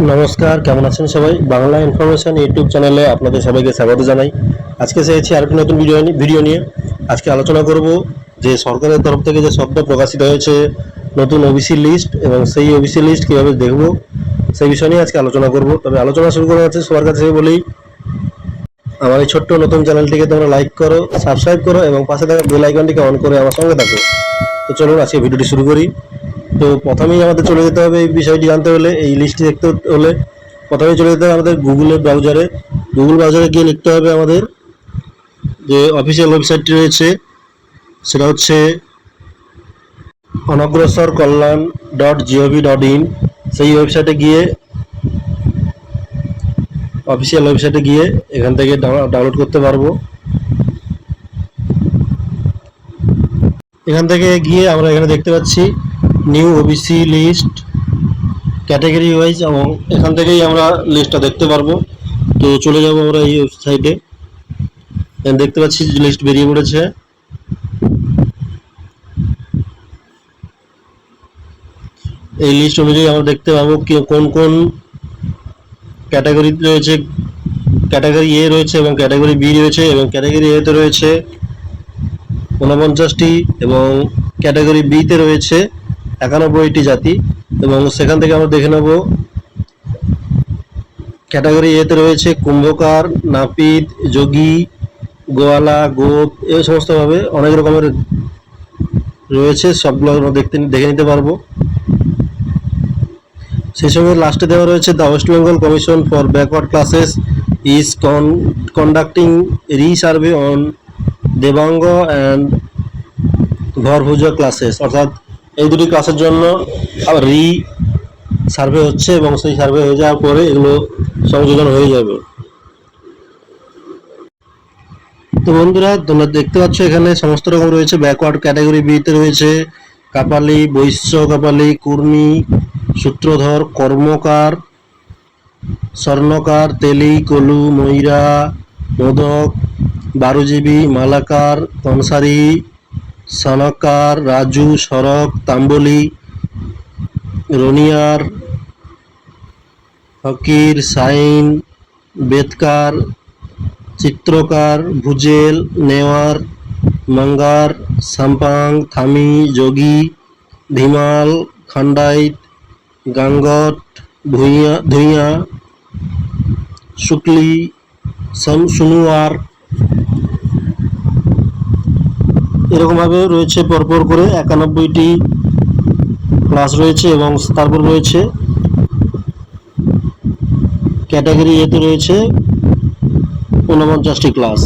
নমস্কার, কেমন আছেন সবাই? বাংলা ইনফরমেশন ইউটিউব চ্যানেলে আপনাদের সবাইকে স্বাগত জানাই। আজকে এসেছি আরেকটি নতুন ভিডিও নিয়ে। আজকে আলোচনা করব যে সরকারের তরফ থেকে যে সদ্য প্রকাশিত হয়েছে নতুন ওবিসি লিস্ট এবং সেই ওবিসি লিস্ট কীভাবে দেখব সেই বিষয় নিয়ে আজকে আলোচনা করব। তবে আলোচনা শুরু করা হচ্ছে সবার কাছে বলেই আমার এই ছোট্ট নতুন চ্যানেলটিকে তোমরা লাইক করো, সাবস্ক্রাইব করো এবং পাশে থাকা বেল আইকনটিকে অন করে আমার সঙ্গে থাকো। তো চলুন আজকে ভিডিওটি শুরু করি। তো প্রথমেই আমাদের চলে যেতে হবে এই বিষয়টি জানতে হলে, এই লিস্টটি দেখতে হলে প্রথমেই চলে যেতে হবে আমাদের গুগল ব্রাউজারে গিয়ে লিখতে হবে আমাদের যে অফিসিয়াল ওয়েবসাইটটি রয়েছে, সেটা হচ্ছে অনগ্রসরকল্যাণ.gov.in। সেই ওয়েবসাইটে গিয়ে অফিসিয়াল ওয়েবসাইটে গিয়ে এখান থেকে ডাউনলোড করতে পারবো। এখান থেকে গিয়ে আমরা এখানে দেখতে পাচ্ছি new OBC list category wise, এবং এখান থেকেই আমরা লিস্টটা দেখতে পারবো। তো চলে যাব আমরা এই ওয়েবসাইটে। দেখতে পাচ্ছি লিস্ট বেরিয়ে পড়েছে। এই লিস্ট অনুযায়ী আমরা দেখতে পাবো কোন কোন ক্যাটাগরি রয়েছে। ক্যাটাগরি এ রয়েছে এবং ক্যাটাগরি বি রয়েছে, এবং ক্যাটাগরি এতে রয়েছে 49টি এবং ক্যাটাগরি বিতে রয়েছে 91টি জাতি। এবং সেখান থেকে আমরা দেখে নেব ক্যাটাগরি এতে রয়েছে কুম্ভকার, নাপিত, যোগী, গোয়ালা, গোপ, এই সমস্তভাবে অনেক রকমের রয়েছে। সবগুলো আমরা দেখে নিতে পারবো। সেই সঙ্গে লাস্টে দেওয়া রয়েছে the West Bengal commission for backward classes is conducting resurvey on দেবাঙ্গ অ্যান্ড ভরভুজা ক্লাসেস, অর্থাৎ এই দুটি ক্লাসের জন্য সার্ভে হচ্ছে এবং সেই সার্ভে হয়ে যাওয়ার পরে এগুলো সংযোজন হয়ে যাবে। তো বন্ধুরা, তোমরা দেখতে পাচ্ছ এখানে সমস্ত রকম রয়েছে। ব্যাকওয়ার্ড ক্যাটাগরি বিতে রয়েছে কাপালি, বৈশ্য কাপালি, কুর্মী, সূত্রধর, কর্মকার, স্বর্ণকার, তেলি, কলু, ময়রা, মোদক, বারুজীবী, মালাকার, কনসারি, সানাকার, রাজু, সরক, তাম্বলি, রনিয়ার, ফকির, সাইন, বেদকার, চিত্রকার, ভুজেল, নেওয়ার, মাঙ্গার, সাম্পাং, থামি, যোগী, ধিমাল, খান্ডাইত, গাঙ্গট, ধুইয়া, শুক্লি, সুনুয়ার, এরকমভাবে রয়েছে পরপর করে 91টি ক্লাস রয়েছে। এবং তারপর রয়েছে ক্যাটাগরি এতে রয়েছে 49টি ক্লাস।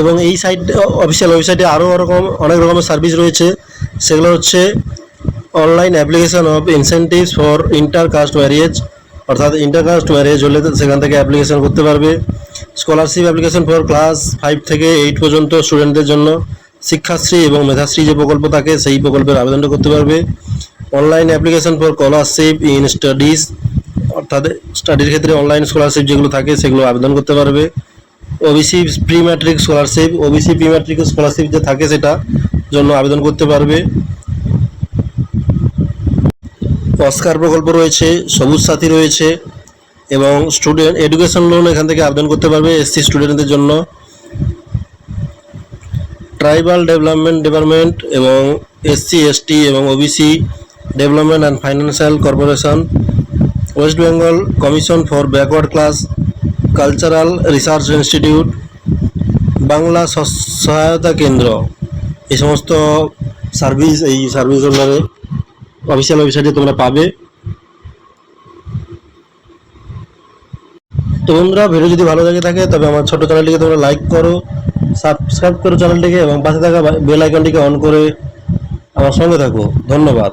এবং এই অফিসিয়াল ওয়েবসাইটে আরও অনেক রকমের সার্ভিস রয়েছে। সেগুলো হচ্ছে online application of incentives for intercaste marriage, অর্থাৎ ইন্টারকাস্ট ম্যারেজ হলে সেখান থেকে অ্যাপ্লিকেশন করতে পারবে। স্কলারশিপ অ্যাপ্লিকেশন ফর ক্লাস 5 থেকে 8 পর্যন্ত স্টুডেন্টদের জন্য শিক্ষাশ্রী এবং মেধাশ্রী যে প্রকল্প থাকে সেই প্রকল্পের আবেদনটা করতে পারবে। Online application for scholarship in studies, অর্থাৎ স্টাডির ক্ষেত্রে অনলাইন স্কলারশিপ যেগুলো থাকে সেগুলো আবেদন করতে পারবে। OBC pre matric scholarship, OBC pre matric scholarship যে থাকে সেটা জন্য আবেদন করতে পারবে। অস্কার প্রকল্প রয়েছে, সবুজ সাথী রয়েছে, এবং স্টুডেন্ট এডুকেশন লোন এখান থেকে আবেদন করতে পারবে এসসি স্টুডেন্টদের জন্য। ট্রাইবাল ডেভেলপমেন্ট ডিপার্টমেন্ট এবং এসসি এসটি এবং OBC development and financial corporation, West Bengal commission for backward class, cultural research institute, Bangla সহায়তা কেন্দ্র, এই সমস্ত এই সার্ভিস আন্ডারে অফিসিয়াল ওয়েবসাইটে তোমরা পাবে। তো বন্ধুরা, ভিডিও যদি ভালো লেগে থাকে তবে আমার ছোট চ্যানেলটিকে তোমরা লাইক করো, সাবস্ক্রাইব করো চ্যানেলটিকে এবং পাশে থাকা বেল আইকনটিকে অন করে আমার সঙ্গে থাকো। ধন্যবাদ।